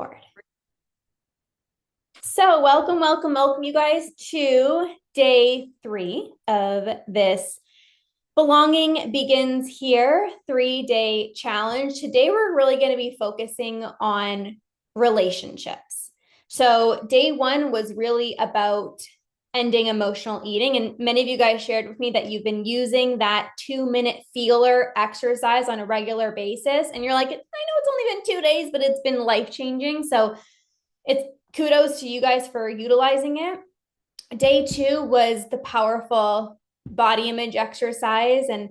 record. So welcome you guys to day 3 of this Belonging Begins Here 3-day challenge. Today, we're really going to be focusing on relationships. So day 1 was really about ending emotional eating. And many of you guys shared with me that you've been using that 2-minute feeler exercise on a regular basis. And you're like, I know it's only been 2 days, but it's been life-changing. So it's kudos to you guys for utilizing it. Day 2 was the powerful body image exercise and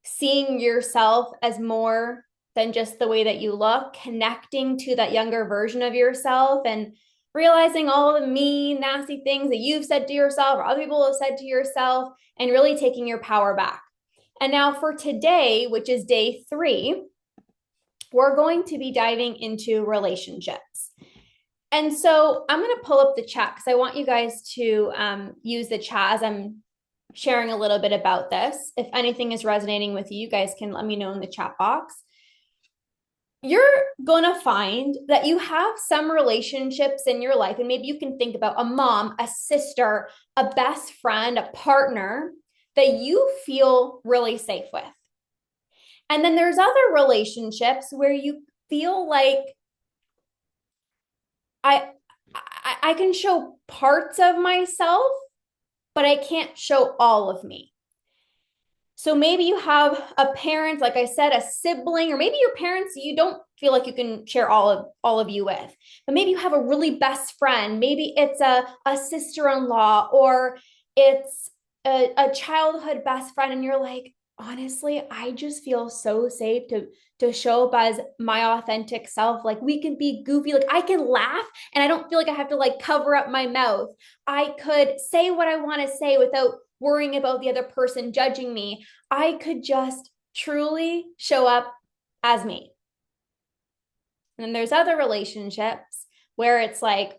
seeing yourself as more than just the way that you look, connecting to that younger version of yourself and realizing all the mean, nasty things that you've said to yourself or other people have said to yourself and really taking your power back. And now for today, which is day 3, we're going to be diving into relationships. And so I'm going to pull up the chat because I want you guys to use the chat as I'm sharing a little bit about this. If anything is resonating with you, you guys can let me know in the chat box. You're going to find that you have some relationships in your life, and maybe you can think about a mom, a sister, a best friend, a partner that you feel really safe with. And then there's other relationships where you feel like I can show parts of myself, but I can't show all of me. So maybe you have a parent, like I said, a sibling, or maybe your parents you don't feel like you can share all of you with. But maybe you have a really best friend. Maybe it's a sister-in-law, or it's a childhood best friend, and you're like, honestly, I just feel so safe to show up as my authentic self. Like, we can be goofy. Like, I can laugh and I don't feel like I have to like cover up my mouth. I could say what I want to say without worrying about the other person judging me. I could just truly show up as me. And then there's other relationships where it's like,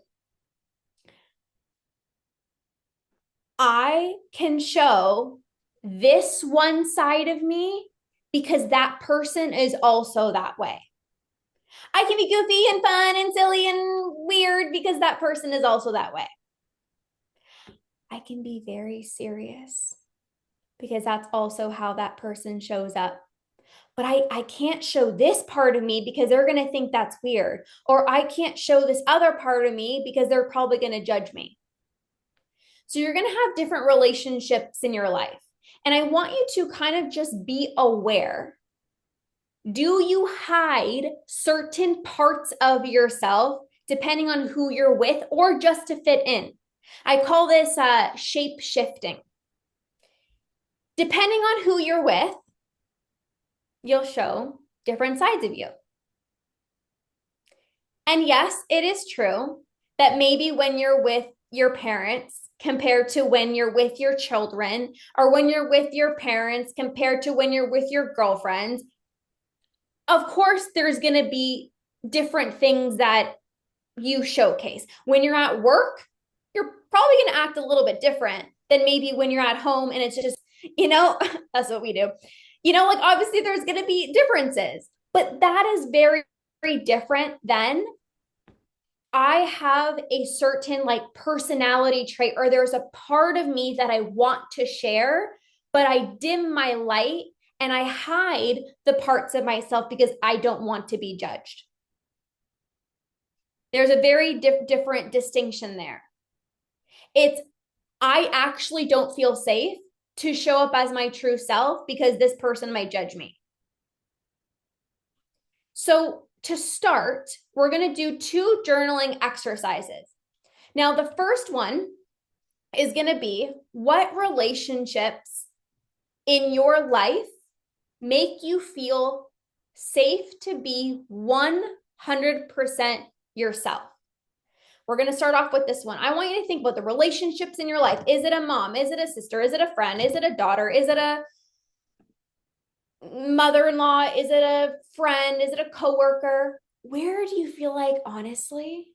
I can show this one side of me because that person is also that way. I can be goofy and fun and silly and weird because that person is also that way. I can be very serious because that's also how that person shows up. But I can't show this part of me because they're going to think that's weird. Or I can't show this other part of me because they're probably going to judge me. So you're going to have different relationships in your life. And I want you to kind of just be aware. Do you hide certain parts of yourself depending on who you're with or just to fit in? I call this shape shifting. Depending on who you're with, you'll show different sides of you. And yes, it is true that maybe when you're with your parents compared to when you're with your children, or when you're with your parents compared to when you're with your girlfriends, of course, there's going to be different things that you showcase. When you're at work, you're probably going to act a little bit different than maybe when you're at home and it's just, that's what we do. Like obviously there's going to be differences, but that is very, very different than I have a certain like personality trait, or there's a part of me that I want to share, but I dim my light and I hide the parts of myself because I don't want to be judged. There's a very different distinction there. It's, I actually don't feel safe to show up as my true self because this person might judge me. So to start, we're going to do 2 journaling exercises. Now, the first one is going to be, what relationships in your life make you feel safe to be 100% yourself? We're going to start off with this one. I want you to think about the relationships in your life. Is it a mom? Is it a sister? Is it a friend? Is it a daughter? Is it a mother-in-law? Is it a friend? Is it a coworker? Where do you feel like, honestly,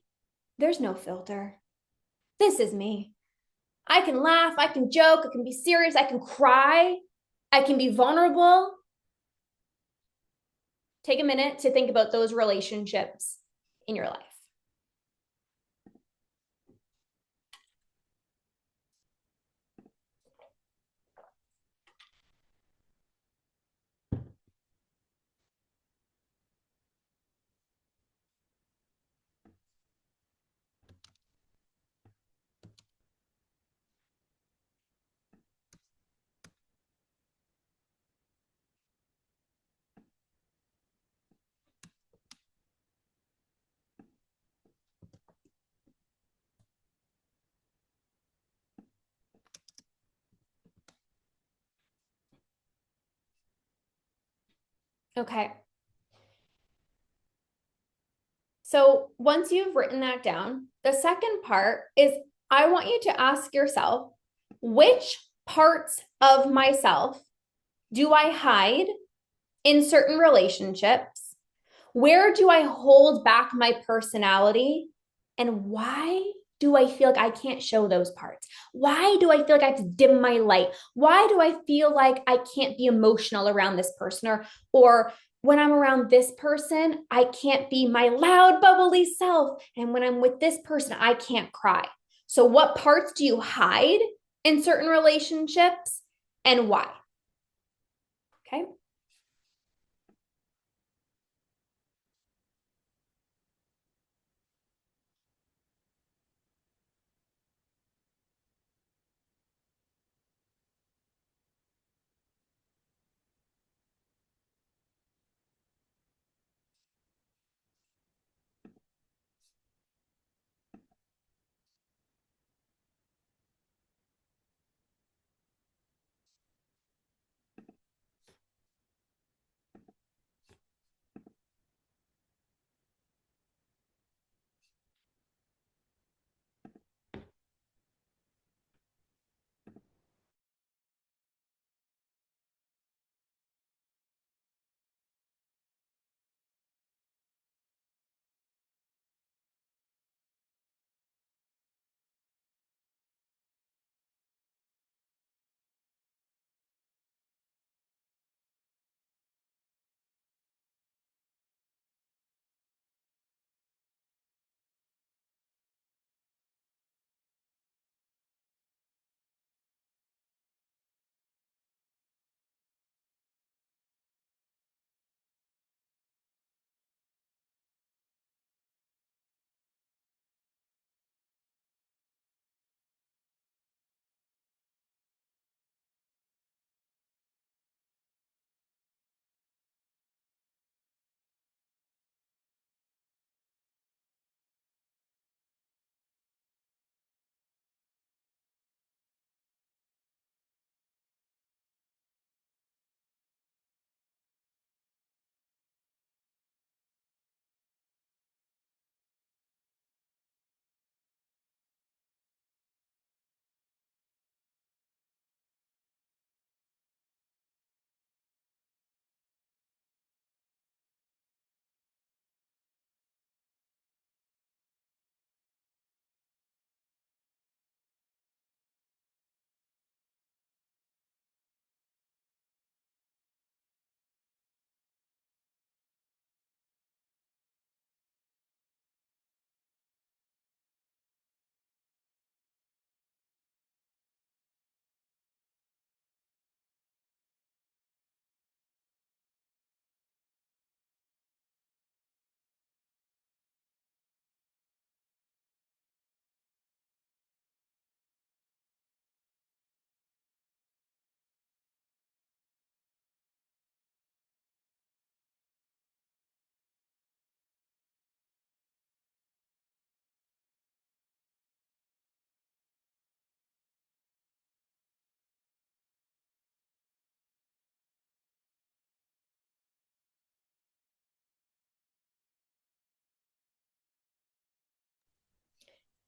there's no filter? This is me. I can laugh, I can joke, I can be serious, I can cry, I can be vulnerable. Take a minute to think about those relationships in your life. Okay. So once you've written that down, the second part is I want you to ask yourself, which parts of myself do I hide in certain relationships? Where do I hold back my personality? And why do I feel like I can't show those parts? Why do I feel like I have to dim my light? Why do I feel like I can't be emotional around this person? Or when I'm around this person, I can't be my loud, bubbly self. And when I'm with this person, I can't cry. So, what parts do you hide in certain relationships and why? Okay.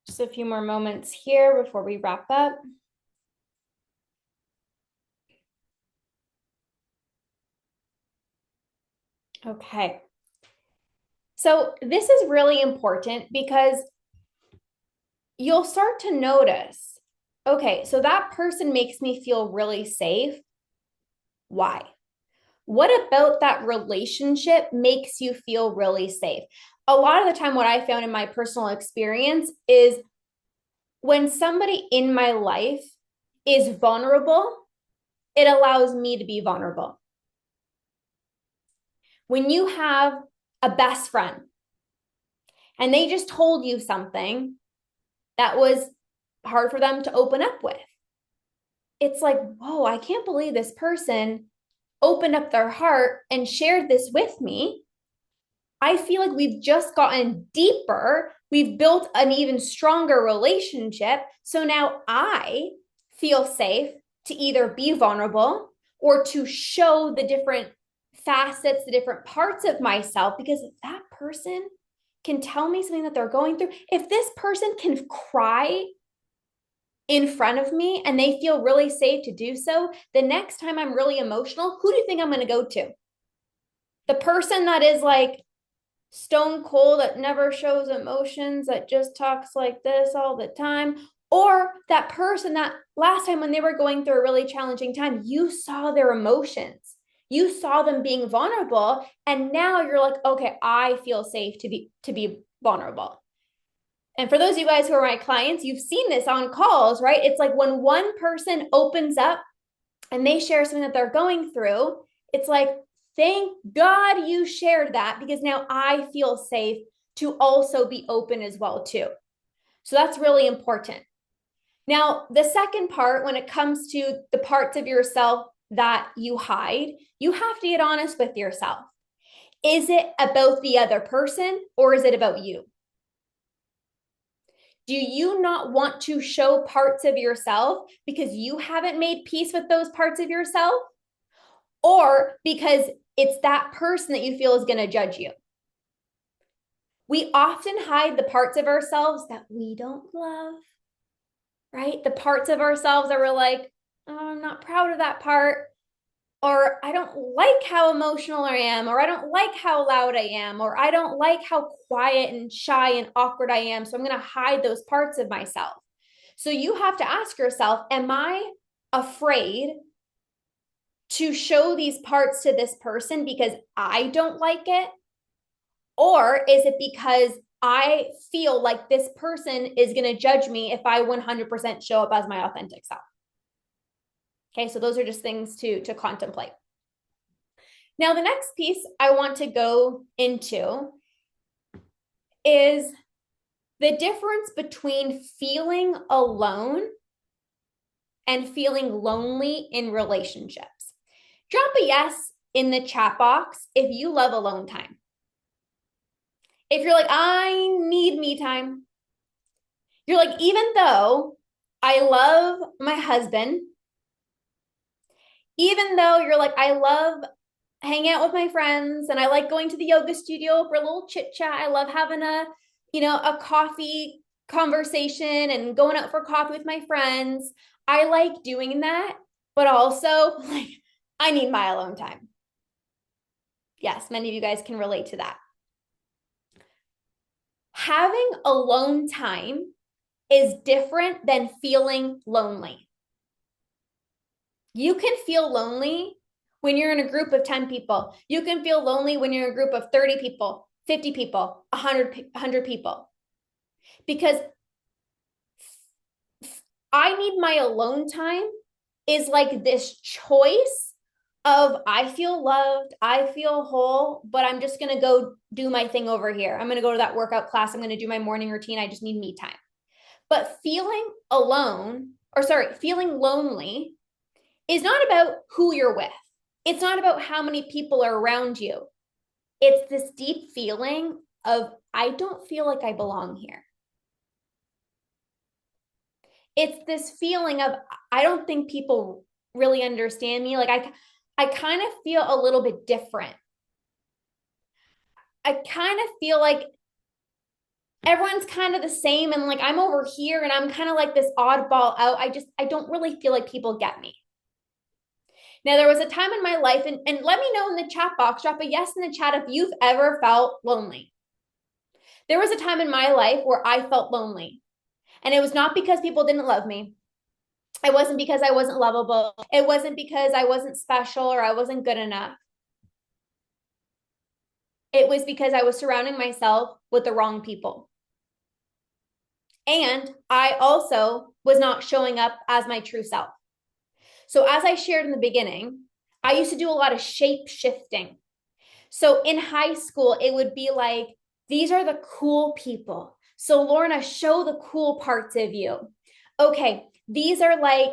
Just a few more moments here before we wrap up. Okay. So this is really important because you'll start to notice, okay, so that person makes me feel really safe. Why? What about that relationship makes you feel really safe? A lot of the time, what I found in my personal experience is when somebody in my life is vulnerable, it allows me to be vulnerable. When you have a best friend and they just told you something that was hard for them to open up with, it's like, whoa, I can't believe this person opened up their heart and shared this with me. I feel like we've just gotten deeper. We've built an even stronger relationship. So now I feel safe to either be vulnerable or to show the different facets, the different parts of myself, because if that person can tell me something that they're going through, if this person can cry in front of me and they feel really safe to do so, the next time I'm really emotional, who do you think I'm going to go to? The person that is like stone cold, that never shows emotions, that just talks like this all the time? Or that person that last time when they were going through a really challenging time, you saw their emotions, you saw them being vulnerable, and now you're like, okay, I feel safe to be vulnerable. And for those of you guys who are my clients, you've seen this on calls, right? It's like when one person opens up and they share something that they're going through, it's like, thank God you shared that, because now I feel safe to also be open as well too. So that's really important. Now, the second part, when it comes to the parts of yourself that you hide, you have to get honest with yourself. Is it about the other person or is it about you? Do you not want to show parts of yourself because you haven't made peace with those parts of yourself? Or because it's that person that you feel is going to judge you? We often hide the parts of ourselves that we don't love, right? The parts of ourselves that we're like, oh, I'm not proud of that part. Or I don't like how emotional I am, or I don't like how loud I am, or I don't like how quiet and shy and awkward I am. So I'm going to hide those parts of myself. So you have to ask yourself, am I afraid to show these parts to this person because I don't like it? Or is it because I feel like this person is going to judge me if I 100% show up as my authentic self? Okay, so those are just things to contemplate. Now, the next piece I want to go into is the difference between feeling alone and feeling lonely in relationships. Drop a yes in the chat box if you love alone time. If you're like, I need me time. You're like, even though I love my husband, even though you're like, I love hanging out with my friends and I like going to the yoga studio for a little chit chat. I love having a coffee conversation and going out for coffee with my friends. I like doing that, but also like I need my alone time. Yes, many of you guys can relate to that. Having alone time is different than feeling lonely. You can feel lonely when you're in a group of 10 people. You can feel lonely when you're in a group of 30 people, 50 people, 100 people. Because I need my alone time is like this choice of I feel loved, I feel whole, but I'm just going to go do my thing over here. I'm going to go to that workout class. I'm going to do my morning routine. I just need me time. But feeling alone, or sorry, feeling lonely is not about who you're with. It's not about how many people are around you. It's this deep feeling of, I don't feel like I belong here. It's this feeling of, I don't think people really understand me. Like I kind of feel a little bit different. I kind of feel like everyone's kind of the same. And like, I'm over here and I'm kind of like this oddball out. I don't really feel like people get me. Now, there was a time in my life, and let me know in the chat box, drop a yes in the chat if you've ever felt lonely. There was a time in my life where I felt lonely. And it was not because people didn't love me. It wasn't because I wasn't lovable. It wasn't because I wasn't special or I wasn't good enough. It was because I was surrounding myself with the wrong people. And I also was not showing up as my true self. So as I shared in the beginning, I used to do a lot of shape shifting. So in high school, it would be like, these are the cool people. So Lorna, show the cool parts of you. Okay, these are like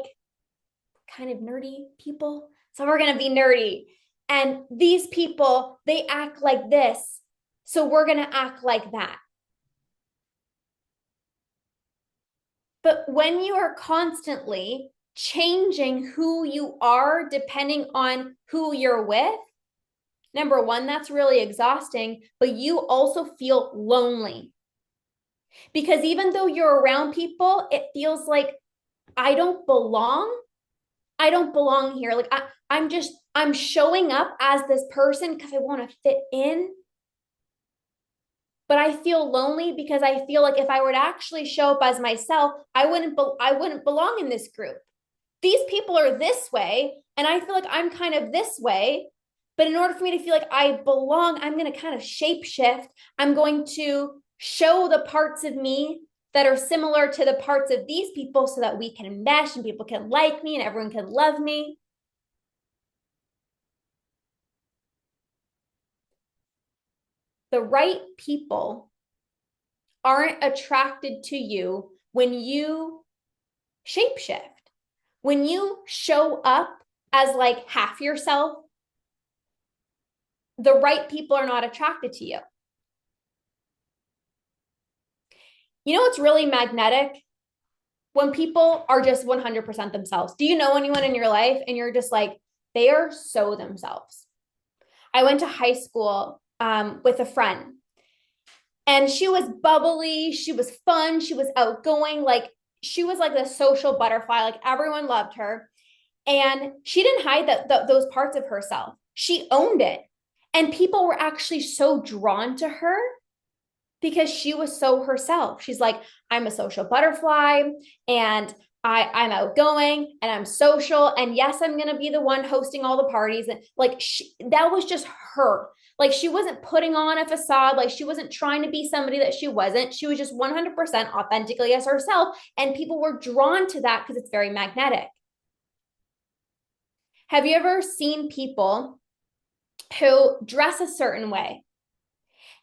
kind of nerdy people. So we're going to be nerdy. And these people, they act like this. So we're going to act like that. But when you are constantly changing who you are depending on who you're with, Number one, that's really exhausting, but you also feel lonely. Because even though you're around people, it feels like I don't belong. I don't belong here. Like I'm showing up as this person because I want to fit in. But I feel lonely because I feel like if I were to actually show up as myself, I wouldn't belong in this group. These people are this way, and I feel like I'm kind of this way. But in order for me to feel like I belong, I'm going to kind of shape shift. I'm going to show the parts of me that are similar to the parts of these people so that we can mesh and people can like me and everyone can love me. The right people aren't attracted to you when you shapeshift. When you show up as like half yourself, the right people are not attracted to you. You know what's really magnetic? When people are just 100% themselves. Do you know anyone in your life and you're just like, they are so themselves? I went to high school with a friend and she was bubbly, she was fun, she was outgoing, like she was like the social butterfly, like everyone loved her. And she didn't hide those parts of herself. She owned it. And people were actually so drawn to her because she was so herself. She's like, I'm a social butterfly and I'm outgoing and I'm social. And yes, I'm going to be the one hosting all the parties. And like, that was just her. Like, she wasn't putting on a facade. Like, she wasn't trying to be somebody that she wasn't. She was just 100% authentically as herself. And people were drawn to that because it's very magnetic. Have you ever seen people who dress a certain way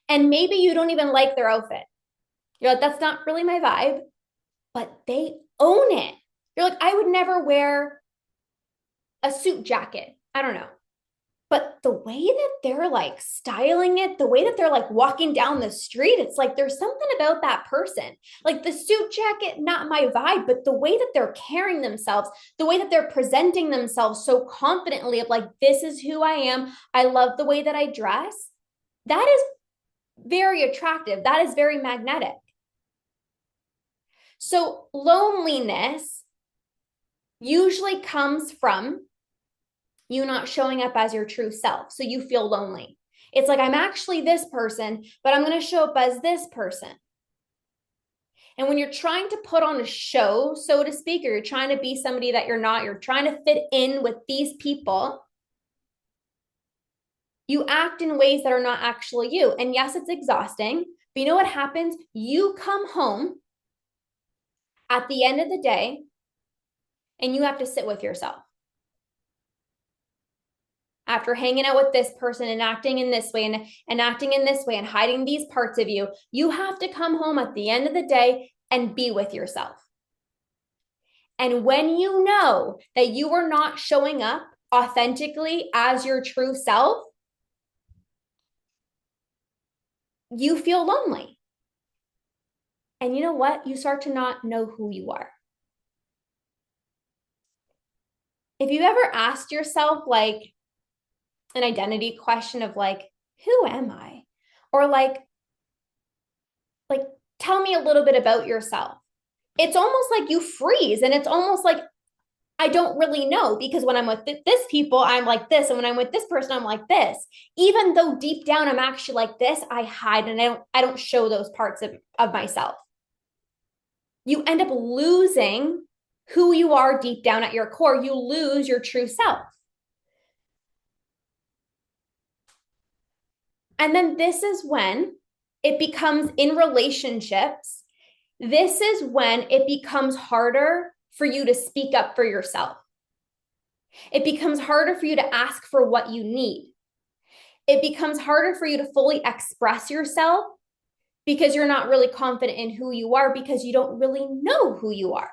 and maybe you don't even like their outfit? You're like, that's not really my vibe, but they own it. You're like, I would never wear a suit jacket. I don't know. But the way that they're like styling it, the way that they're like walking down the street, it's like there's something about that person. Like the suit jacket, not my vibe, but the way that they're carrying themselves, the way that they're presenting themselves so confidently of like, this is who I am. I love the way that I dress. That is very attractive. That is very magnetic. So loneliness usually comes from you not showing up as your true self. So you feel lonely. It's like, I'm actually this person, but I'm going to show up as this person. And when you're trying to put on a show, so to speak, or you're trying to be somebody that you're not, you're trying to fit in with these people, you act in ways that are not actually you. And yes, it's exhausting, but you know what happens? You come home at the end of the day and you have to sit with yourself. After hanging out with this person and acting in this way and acting in this way and hiding these parts of you, you have to come home at the end of the day and be with yourself. And when you know that you are not showing up authentically as your true self, you feel lonely. And you know what? You start to not know who you are. If you ever asked yourself like an identity question of like, who am I? Or like tell me a little bit about yourself. It's almost like you freeze and it's almost like I don't really know because when I'm with this people, I'm like this. And when I'm with this person, I'm like this. Even though deep down I'm actually like this, I hide and I don't show those parts of myself. You end up losing who you are deep down at your core. You lose your true self. And then this is when it becomes in relationships. This is when it becomes harder for you to speak up for yourself. It becomes harder for you to ask for what you need. It becomes harder for you to fully express yourself because you're not really confident in who you are because you don't really know who you are.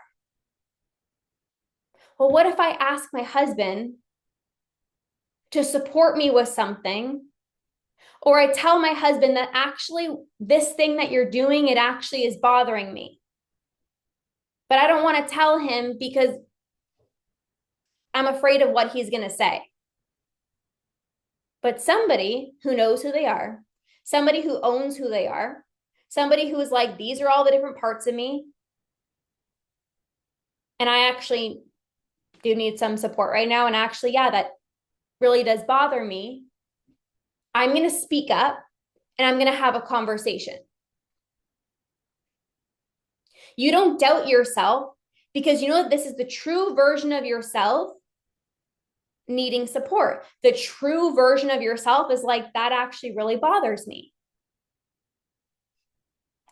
Well, what if I ask my husband to support me with something? Or I tell my husband that actually this thing that you're doing, it actually is bothering me. But I don't want to tell him because I'm afraid of what he's going to say. But somebody who knows who they are, somebody who owns who they are, somebody who is like, these are all the different parts of me. And I actually do need some support right now. And actually, yeah, that really does bother me. I'm going to speak up and I'm going to have a conversation. You don't doubt yourself because you know that this is the true version of yourself needing support. The true version of yourself is like, that actually really bothers me.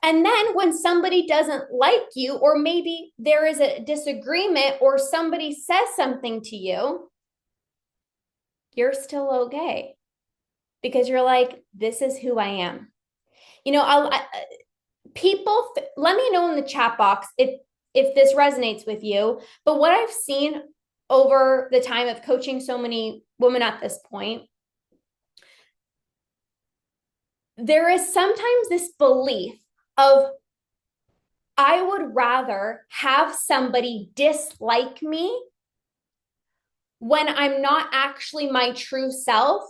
And then when somebody doesn't like you, or maybe there is a disagreement, or somebody says something to you, you're still okay because you're like, this is who I am. You know, people, let me know in the chat box if this resonates with you. But what I've seen over the time of coaching so many women at this point, there is sometimes this belief of, I would rather have somebody dislike me when I'm not actually my true self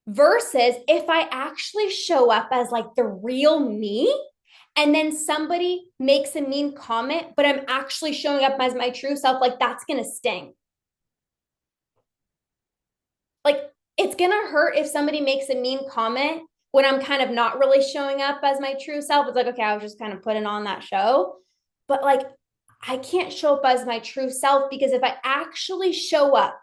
versus if I actually show up as like the real me and then somebody makes a mean comment, but I'm actually showing up as my true self, like that's going to sting. Like it's going to hurt if somebody makes a mean comment when I'm kind of not really showing up as my true self. It's like, okay, I was just kind of putting on that show. But like, I can't show up as my true self because if I actually show up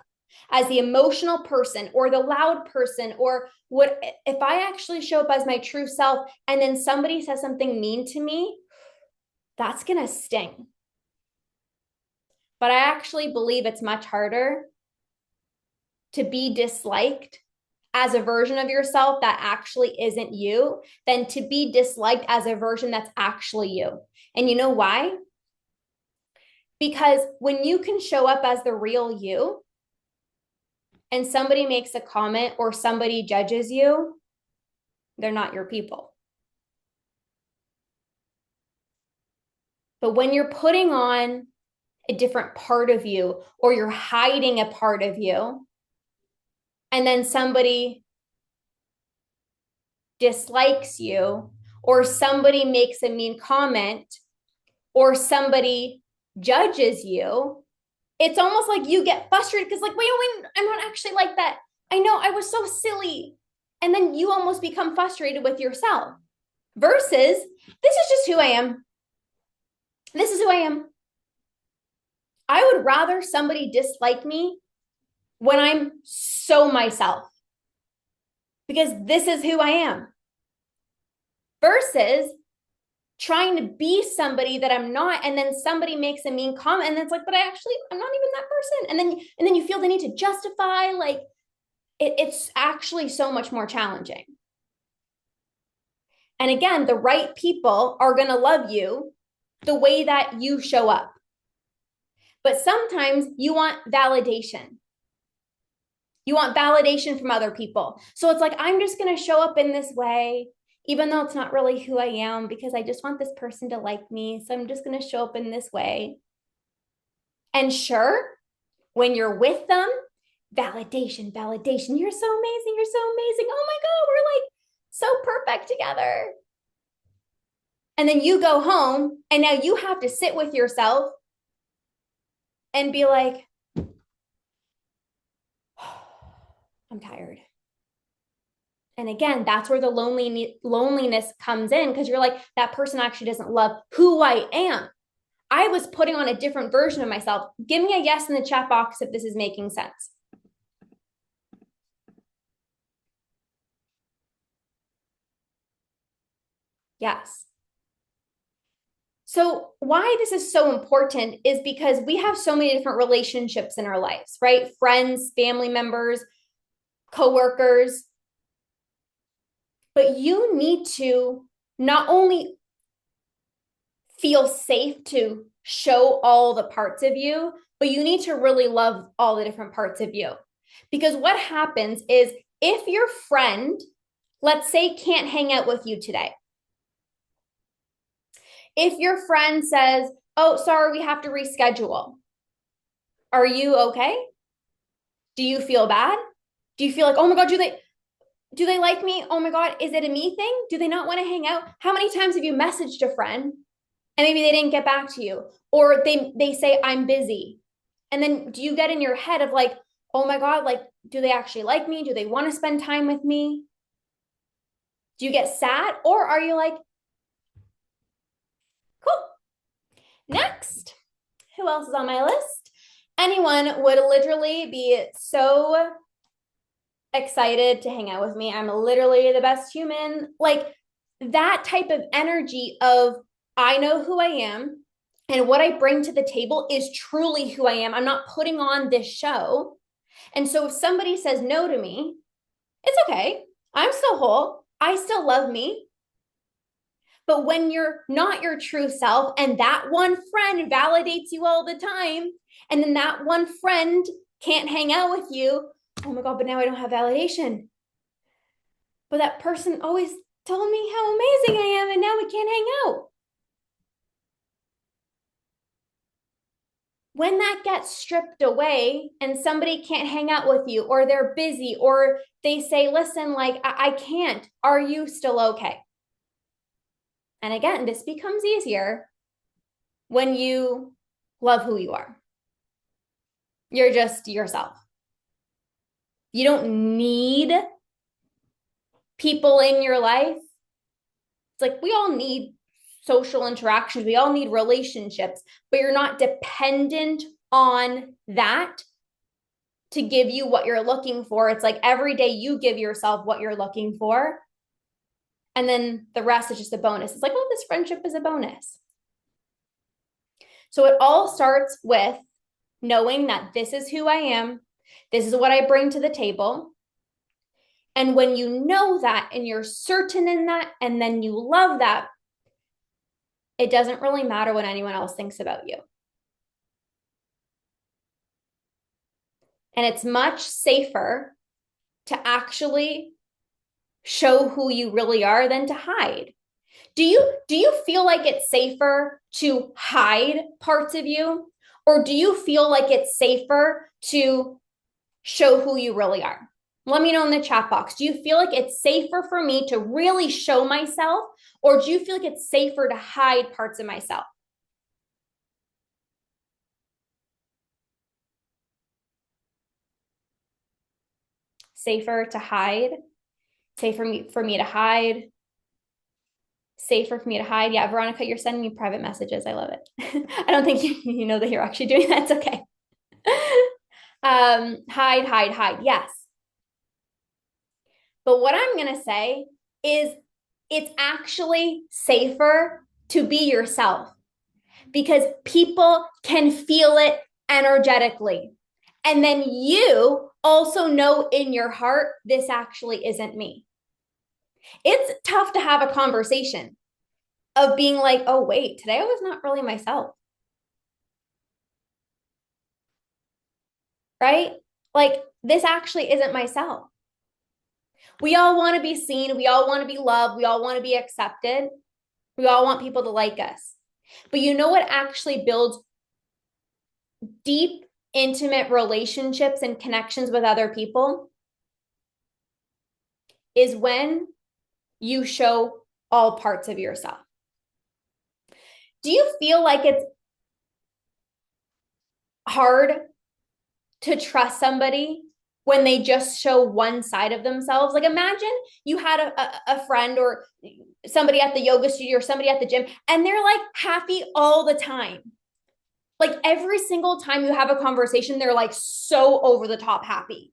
as the emotional person or the loud person, or what, if I actually show up as my true self and then somebody says something mean to me, that's going to sting. But I actually believe it's much harder to be disliked as a version of yourself that actually isn't you than to be disliked as a version that's actually you. And you know why? Because when you can show up as the real you and somebody makes a comment or somebody judges you, they're not your people. But when you're putting on a different part of you or you're hiding a part of you, and then somebody dislikes you or somebody makes a mean comment or somebody judges you, it's almost like you get frustrated because like, wait, I'm not actually like that. I know I was so silly. And then you almost become frustrated with yourself versus this is just who I am. This is who I am. I would rather somebody dislike me when I'm so myself because this is who I am versus trying to be somebody that I'm not, and then somebody makes a mean comment and it's like, but I'm not even that person. And then you feel the need to justify, like it's actually so much more challenging. And again, the right people are going to love you the way that you show up. But sometimes you want validation. You want validation from other people. So it's like, I'm just going to show up in this way, even though it's not really who I am, because I just want this person to like me. So I'm just going to show up in this way. And sure, when you're with them, validation. You're so amazing. You're so amazing. Oh my God, we're like so perfect together. And then you go home and now you have to sit with yourself and be like, I'm tired. And again, that's where the loneliness comes in because you're like, that person actually doesn't love who I am. I was putting on a different version of myself. Give me a yes in the chat box if this is making sense. Yes. So why this is so important is because we have so many different relationships in our lives, right? Friends, family members, coworkers. But you need to not only feel safe to show all the parts of you, but you need to really love all the different parts of you. Because what happens is if your friend, let's say, can't hang out with you today, if your friend says, oh, sorry, we have to reschedule, are you okay? Do you feel bad? Do you feel like, oh my God, do they like me? Oh my God, is it a me thing? Do they not want to hang out? How many times have you messaged a friend and maybe they didn't get back to you? Or they say, I'm busy. And then do you get in your head of like, oh my God, like, do they actually like me? Do they want to spend time with me? Do you get sad? Or are you like, cool, next? Who else is on my list? Anyone would literally be so excited to hang out with me. I'm literally the best human. Like that type of energy of I know who I am and what I bring to the table is truly who I am. I'm not putting on this show. And so if somebody says no to me, it's okay. I'm still whole. I still love me. But when you're not your true self and that one friend validates you all the time, and then that one friend can't hang out with you, oh my God, but now I don't have validation. But that person always told me how amazing I am, and now we can't hang out. When that gets stripped away and somebody can't hang out with you, or they're busy, or they say, listen, like, I can't, are you still okay? And again, this becomes easier when you love who you are. You're just yourself. You don't need people in your life. It's like we all need social interactions, we all need relationships, but you're not dependent on that to give you what you're looking for. It's like every day you give yourself what you're looking for. And then the rest is just a bonus. It's like, oh, this friendship is a bonus. So it all starts with knowing that this is who I am, this is what I bring to the table. And when you know that and you're certain in that, and then you love that, it doesn't really matter what anyone else thinks about you. And it's much safer to actually show who you really are than to hide. Do you feel like it's safer to hide parts of you? Or do you feel like it's safer to show who you really are? Let me know in the chat box. Do you feel like it's safer for me to really show myself? Or do you feel like it's safer to hide parts of myself? Safer to hide? Safer for me to hide? Safer for me to hide? Yeah, Veronica, you're sending me private messages. I love it. I don't think you know that you're actually doing that. It's okay. Hide. Yes. But what I'm going to say is it's actually safer to be yourself because people can feel it energetically. And then you also know in your heart, this actually isn't me. It's tough to have a conversation of being like, oh, wait, today I was not really myself. Right? Like, this actually isn't myself. We all want to be seen. We all want to be loved. We all want to be accepted. We all want people to like us. But you know what actually builds deep, intimate relationships and connections with other people? Is when you show all parts of yourself. Do you feel like it's hard to trust somebody when they just show one side of themselves? Like imagine you had a friend or somebody at the yoga studio or somebody at the gym and they're like happy all the time. Like every single time you have a conversation, they're like so over the top happy.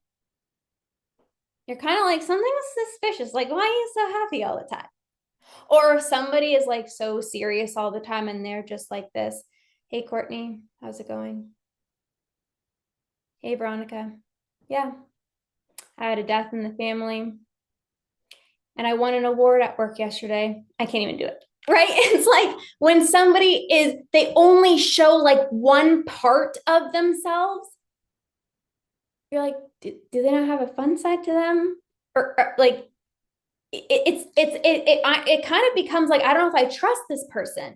You're kind of like, something's suspicious. Like, why are you so happy all the time? Or if somebody is like so serious all the time and they're just like this, hey, Courtney, how's it going? Hey, Veronica. Yeah, I had a death in the family and I won an award at work yesterday. I can't even do it. Right? It's like when somebody they only show like one part of themselves. You're like, do they not have a fun side to them? Or like, it kind of becomes like, I don't know if I trust this person.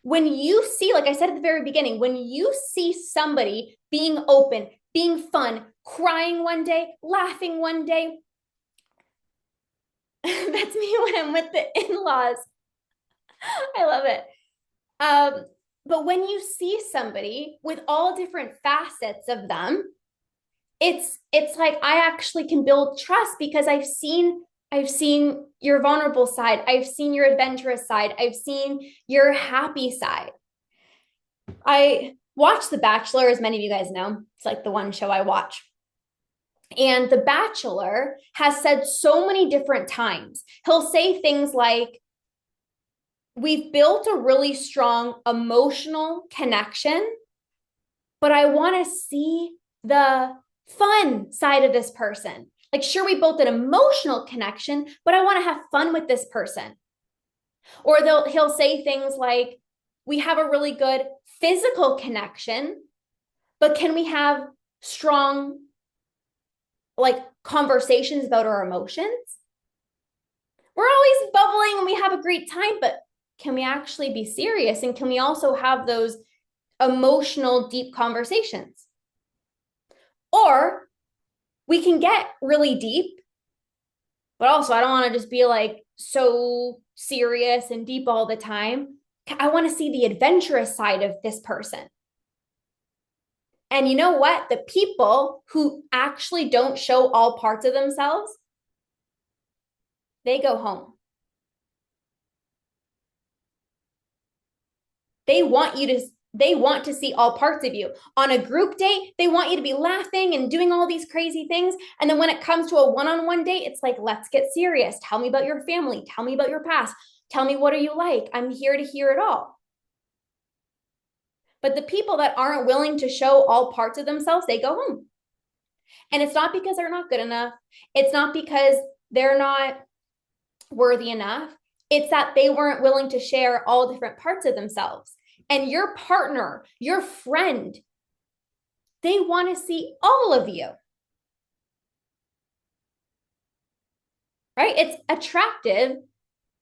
When you see, like I said at the very beginning, when you see somebody being open, being fun, crying one day, laughing one day. That's me when I'm with the in-laws. I love it. But when you see somebody with all different facets of them, it's like I actually can build trust because I've seen your vulnerable side, I've seen your adventurous side, I've seen your happy side. I watch The Bachelor, as many of you guys know. It's like the one show I watch. And The Bachelor has said so many different times, he'll say things like, we've built a really strong emotional connection, but I want to see the fun side of this person. Like, sure, we built an emotional connection, but I want to have fun with this person. Or he'll say things like, we have a really good physical connection, but can we have strong, like, conversations about our emotions? We're always bubbling and we have a great time, but can we actually be serious? And can we also have those emotional, deep conversations? Or we can get really deep, but also I don't want to just be like so serious and deep all the time. I want to see the adventurous side of this person. And you know what? The people who actually don't show all parts of themselves, they go home. They want to see all parts of you. On a group date, they want you to be laughing and doing all these crazy things. And then when it comes to a one-on-one date, it's like, let's get serious. Tell me about your family. Tell me about your past. Tell me, what are you like? I'm here to hear it all. But the people that aren't willing to show all parts of themselves, they go home. And it's not because they're not good enough. It's not because they're not worthy enough. It's that they weren't willing to share all different parts of themselves. And your partner, your friend, they want to see all of you. Right? It's attractive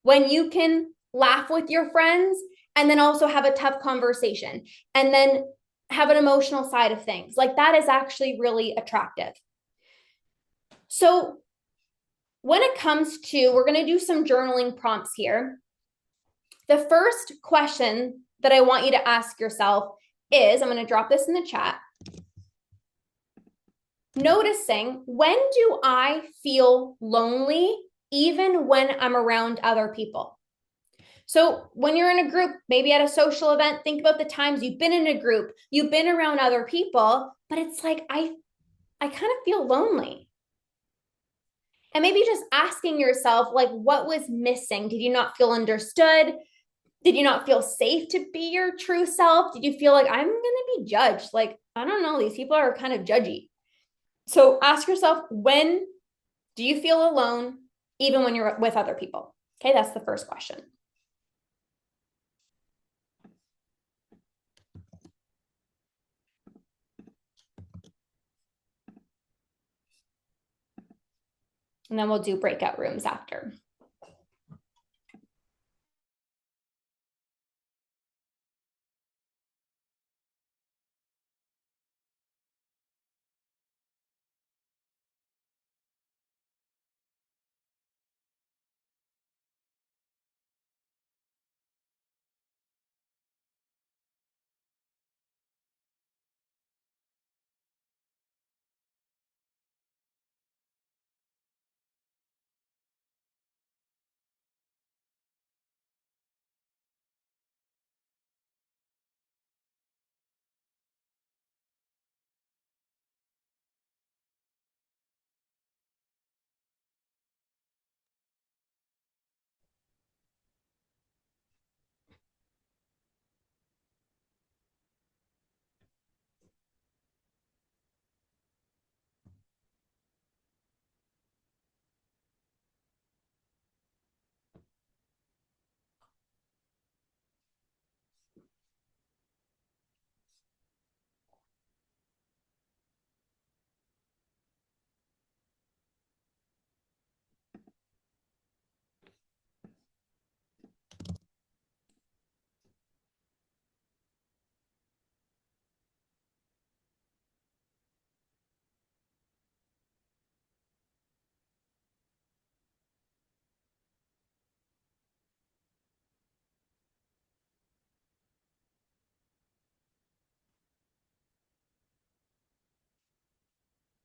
when you can laugh with your friends and then also have a tough conversation and then have an emotional side of things. Like, that is actually really attractive. So when it comes to, we're going to do some journaling prompts here. The first question that I want you to ask yourself is, I'm going to drop this in the chat. Noticing, when do I feel lonely even when I'm around other people? So when you're in a group, maybe at a social event, think about the times you've been in a group, you've been around other people, but it's like, I kind of feel lonely. And maybe just asking yourself, like, what was missing? Did you not feel understood? Did you not feel safe to be your true self? Did you feel like, I'm going to be judged? Like, I don't know, these people are kind of judgy. So ask yourself, when do you feel alone, even when you're with other people? Okay, that's the first question. And then we'll do breakout rooms after.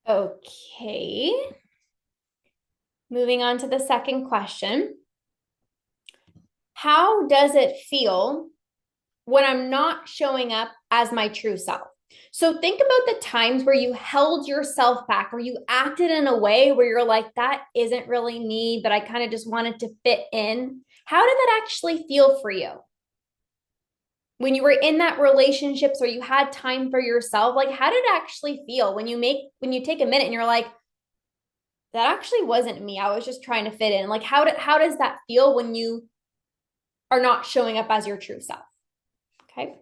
Okay. Moving on to the second question. How does it feel when I'm not showing up as my true self? So think about the times where you held yourself back or you acted in a way where you're like, that isn't really me, but I kind of just wanted to fit in. How did that actually feel for you? When you were in that relationships or you had time for yourself, like how did it actually feel when you take a minute and you're like, that actually wasn't me. I was just trying to fit in. Like how does that feel when you are not showing up as your true self? Okay.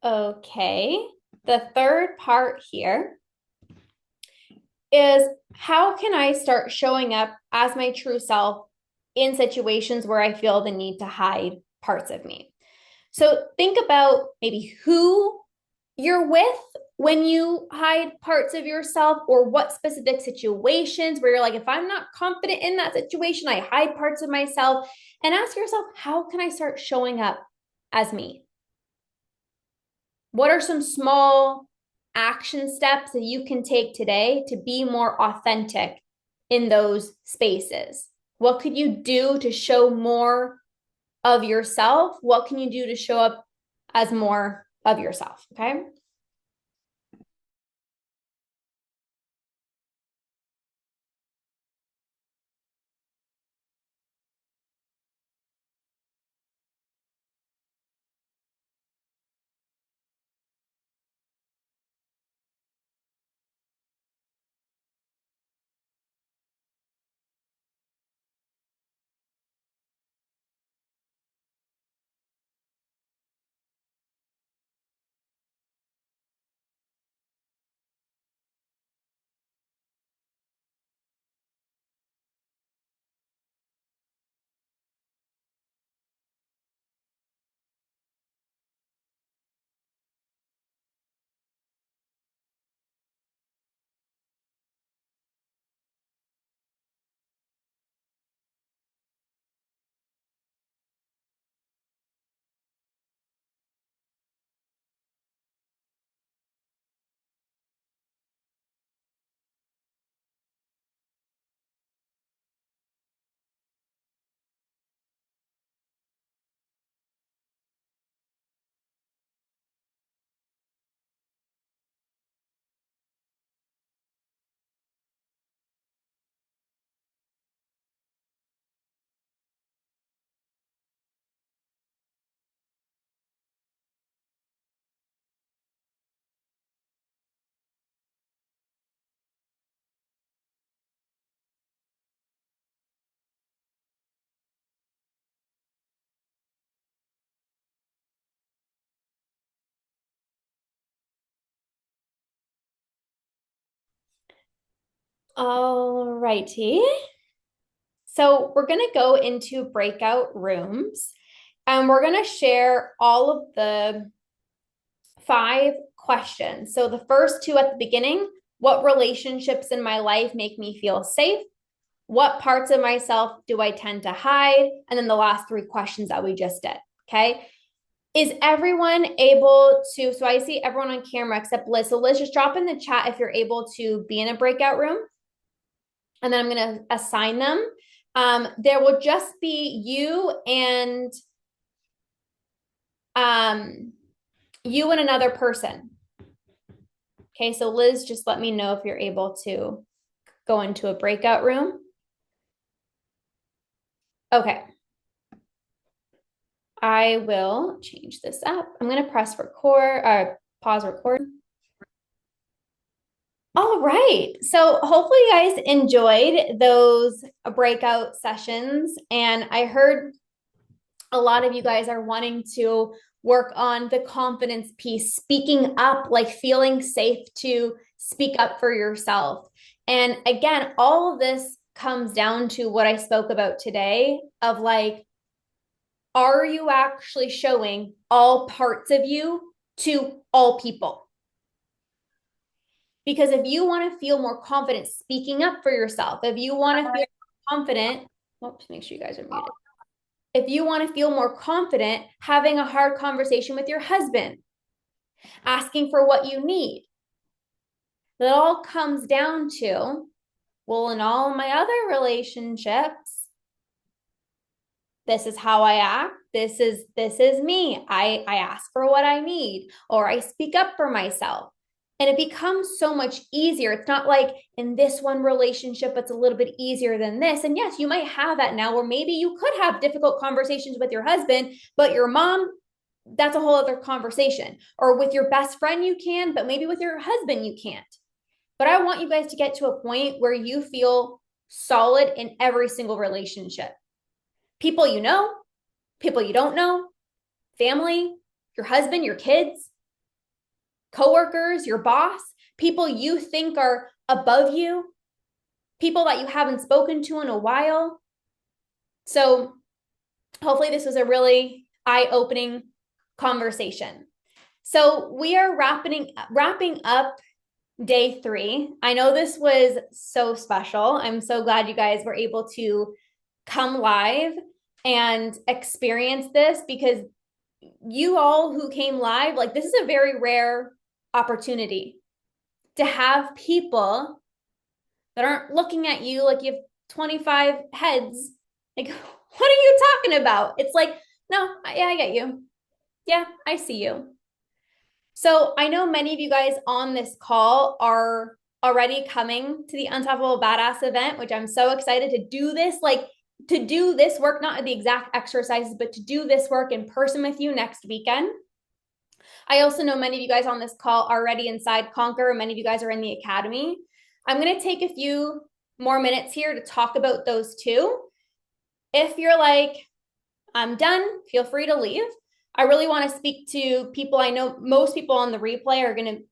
Okay. The third part here is how can I start showing up as my true self in situations where I feel the need to hide parts of me? So think about maybe who you're with when you hide parts of yourself, or what specific situations where you're like, if I'm not confident in that situation, I hide parts of myself. And ask yourself, how can I start showing up as me? What are some small action steps that you can take today to be more authentic in those spaces? What could you do to show more of yourself? What can you do to show up as more of yourself? Okay. All righty. So we're going to go into breakout rooms and we're going to share all of the 5 questions. So the first two at the beginning, what relationships in my life make me feel safe? What parts of myself do I tend to hide? And then the last 3 questions that we just did. Okay. Is everyone able to, so I see everyone on camera except Liz. So Liz, just drop in the chat if you're able to be in a breakout room. And then I'm going to assign them. There will just be you and another person. Okay, so Liz, just let me know if you're able to go into a breakout room. Okay. I will change this up. I'm going to press record, pause record. All right. So hopefully you guys enjoyed those breakout sessions. And I heard a lot of you guys are wanting to work on the confidence piece, speaking up, like feeling safe to speak up for yourself. And again, all of this comes down to what I spoke about today of like, are you actually showing all parts of you to all people? Because if you want to feel more confident speaking up for yourself, if you want to feel confident, oops, make sure you guys are muted. If you want to feel more confident having a hard conversation with your husband, asking for what you need, that all comes down to, well, in all my other relationships, this is how I act. This is me. I ask for what I need, or I speak up for myself. And it becomes so much easier. It's not like in this one relationship, it's a little bit easier than this. And yes, you might have that now, where maybe you could have difficult conversations with your husband, but your mom, that's a whole other conversation. Or with your best friend, you can, but maybe with your husband, you can't. But I want you guys to get to a point where you feel solid in every single relationship. People you know, people you don't know, family, your husband, your kids, coworkers, your boss, people you think are above you, people that you haven't spoken to in a while. So hopefully this was a really eye-opening conversation. So we are wrapping up day 3. I know this was so special. I'm so glad you guys were able to come live and experience this, because you all who came live, like, this is a very rare opportunity to have people that aren't looking at you like you have 25 heads. Like, what are you talking about? It's like, no, yeah, I get you. Yeah, I see you. So I know many of you guys on this call are already coming to the Unstoppable Badass event, which I'm so excited to do this, like to do this work, not the exact exercises, but to do this work in person with you next weekend. I also know many of you guys on this call are already inside Conquer. Many of you guys are in the academy. I'm going to take a few more minutes here to talk about those two. If you're like, I'm done, feel free to leave. I really want to speak to people. I know most people on the replay are going to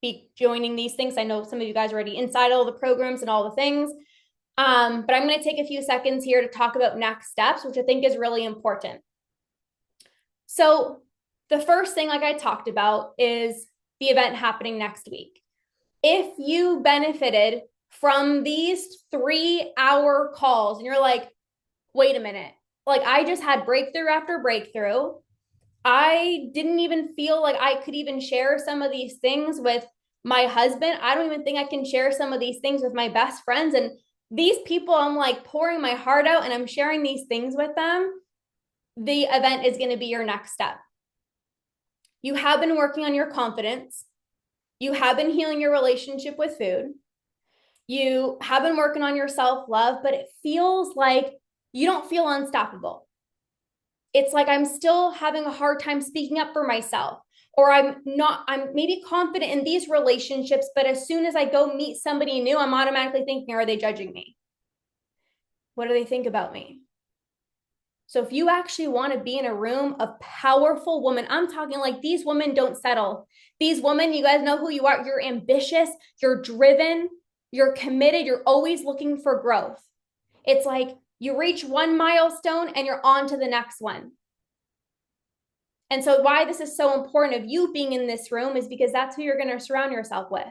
be joining these things. I know some of you guys are already inside all the programs and all the things. But I'm going to take a few seconds here to talk about next steps, which I think is really important. So the first thing, like I talked about, is the event happening next week. If you benefited from these 3-hour calls and you're like, wait a minute, like I just had breakthrough after breakthrough. I didn't even feel like I could even share some of these things with my husband. I don't even think I can share some of these things with my best friends. And these people, I'm like pouring my heart out and I'm sharing these things with them. The event is going to be your next step. You have been working on your confidence. You have been healing your relationship with food. You have been working on your self-love, but it feels like you don't feel unstoppable. It's like I'm still having a hard time speaking up for myself, or I'm maybe confident in these relationships, but as soon as I go meet somebody new, I'm automatically thinking, are they judging me? What do they think about me? So if you actually want to be in a room of powerful women, I'm talking like these women don't settle. These women, you guys know who you are. You're ambitious, you're driven, you're committed, you're always looking for growth. It's like you reach one milestone and you're on to the next one. And so why this is so important of you being in this room is because that's who you're going to surround yourself with.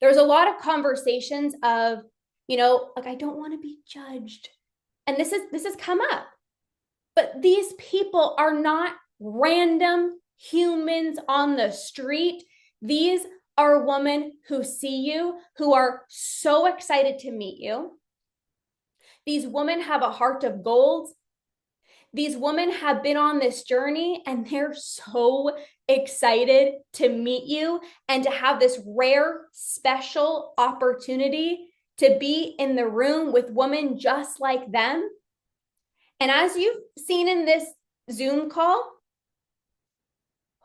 There's a lot of conversations of, like, I don't want to be judged. And this has come up. But these people are not random humans on the street. These are women who see you, who are so excited to meet you. These women have a heart of gold. These women have been on this journey and they're so excited to meet you and to have this rare, special opportunity to be in the room with women just like them. And as you've seen in this Zoom call,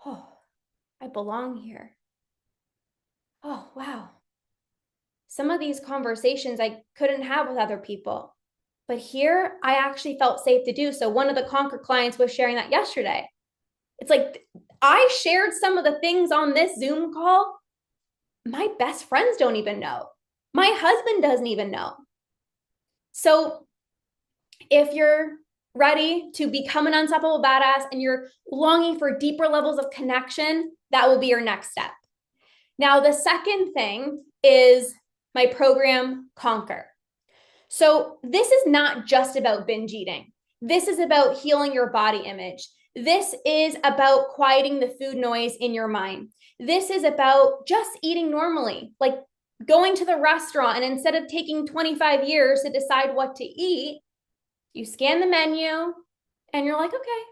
oh, I belong here. Oh, wow. Some of these conversations I couldn't have with other people, but here I actually felt safe to do. So one of the Conquer clients was sharing that yesterday. It's like, I shared some of the things on this Zoom call my best friends don't even know. My husband doesn't even know. So if you're ready to become an unstoppable badass and you're longing for deeper levels of connection, that will be your next step. Now, the second thing is my program, Conquer. So this is not just about binge eating. This is about healing your body image. This is about quieting the food noise in your mind. This is about just eating normally, like going to the restaurant, and instead of taking 25 years to decide what to eat, you scan the menu and you're like, okay,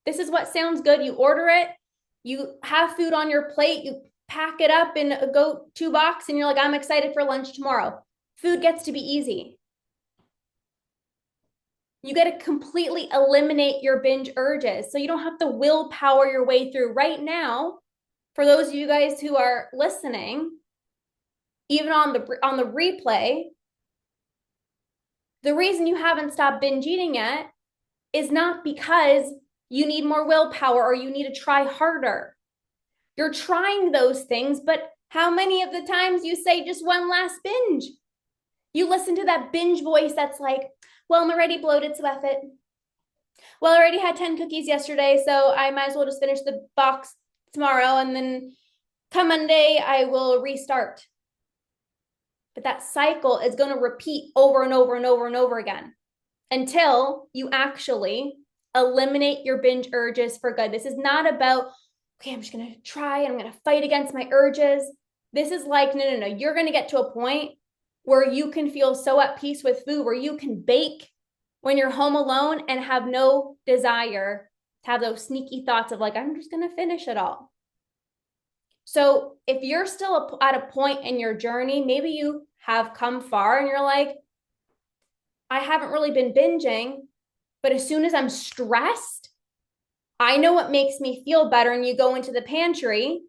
this is what sounds good. You order it, you have food on your plate, you pack it up in a go-to box, and you're like, I'm excited for lunch tomorrow. Food gets to be easy. You got to completely eliminate your binge urges so you don't have to willpower your way through. Right now, for those of you guys who are listening, even on the replay, the reason you haven't stopped binge eating yet is not because you need more willpower or you need to try harder. You're trying those things, but how many of the times you say just one last binge? You listen to that binge voice that's like, well, I'm already bloated, so F it. Well, I already had 10 cookies yesterday, so I might as well just finish the box tomorrow, and then come Monday, I will restart. But that cycle is going to repeat over and over and over and over again until you actually eliminate your binge urges for good. This is not about, okay, I'm just going to try and I'm going to fight against my urges. This is like, no. You're going to get to a point where you can feel so at peace with food, where you can bake when you're home alone and have no desire to have those sneaky thoughts of like, I'm just going to finish it all. So if you're still at a point in your journey, maybe you have come far and you're like, I haven't really been binging, but as soon as I'm stressed, I know what makes me feel better. And you go into the pantry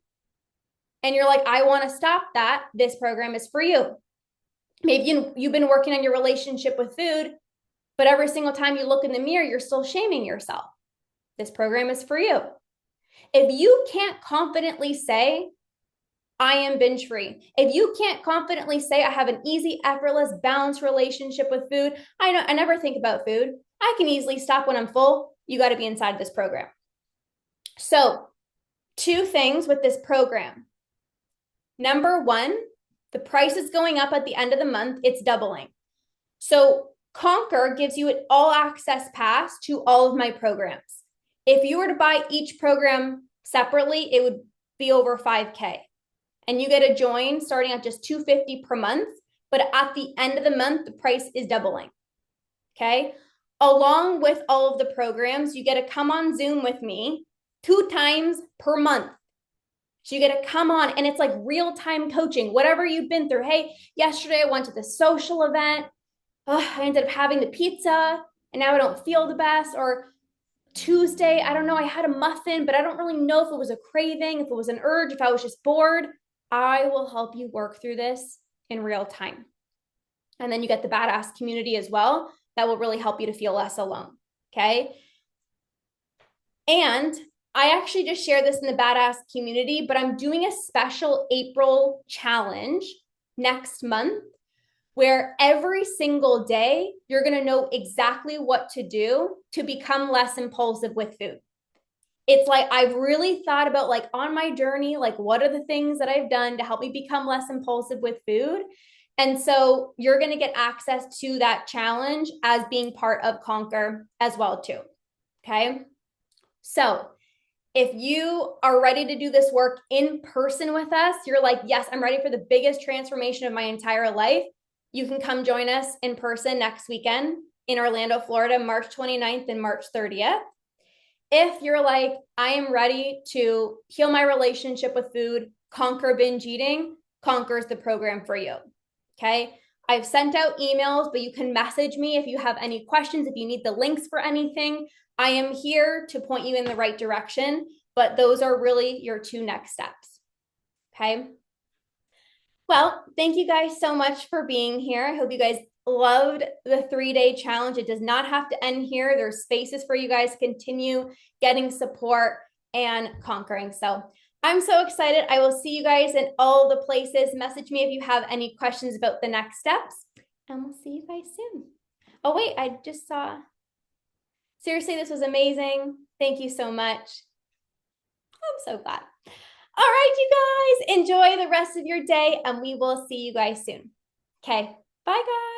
and you're like, I want to stop that. This program is for you. Maybe you've been working on your relationship with food, but every single time you look in the mirror, you're still shaming yourself. This program is for you. If you can't confidently say, I am binge free, if you can't confidently say, I have an easy, effortless, balanced relationship with food, I never think about food, I can easily stop when I'm full, you got to be inside this program. So 2 things with this program. Number 1, the price is going up at the end of the month. It's doubling. So Conquer gives you an all access pass to all of my programs. If you were to buy each program separately, it would be over $5,000. And you get a join starting at just $250 per month. But at the end of the month, the price is doubling. Okay. Along with all of the programs, you get to come on Zoom with me 2 times per month. So you get to come on and it's like real-time coaching, whatever you've been through. Hey, yesterday I went to the social event. I ended up having the pizza and now I don't feel the best. Or Tuesday, I don't know, I had a muffin, but I don't really know if it was a craving, if it was an urge, if I was just bored. I will help you work through this in real time. And then you get the badass community as well. That will really help you to feel less alone. Okay. And I actually just shared this in the badass community, but I'm doing a special April challenge next month where every single day you're going to know exactly what to do to become less impulsive with food. It's like, I've really thought about like on my journey, like what are the things that I've done to help me become less impulsive with food? And so you're going to get access to that challenge as being part of Conquer as well too. Okay. So if you are ready to do this work in person with us, you're like, yes, I'm ready for the biggest transformation of my entire life. You can come join us in person next weekend in Orlando, Florida, March 29th and March 30th. If you're like, I am ready to heal my relationship with food, conquer binge eating, Conquer is the program for you. Okay. I've sent out emails, but you can message me if you have any questions, if you need the links for anything. I am here to point you in the right direction, but those are really your two next steps. Okay. Well, thank you guys so much for being here. I hope you guys loved the 3-day challenge. It does not have to end here. There's spaces for you guys to continue getting support and conquering. So I'm so excited. I will see you guys in all the places. Message me if you have any questions about the next steps, and we'll see you guys soon. Oh, wait, I just saw. Seriously, this was amazing. Thank you so much. I'm so glad. All right, you guys, enjoy the rest of your day, and we will see you guys soon. Okay, bye, guys.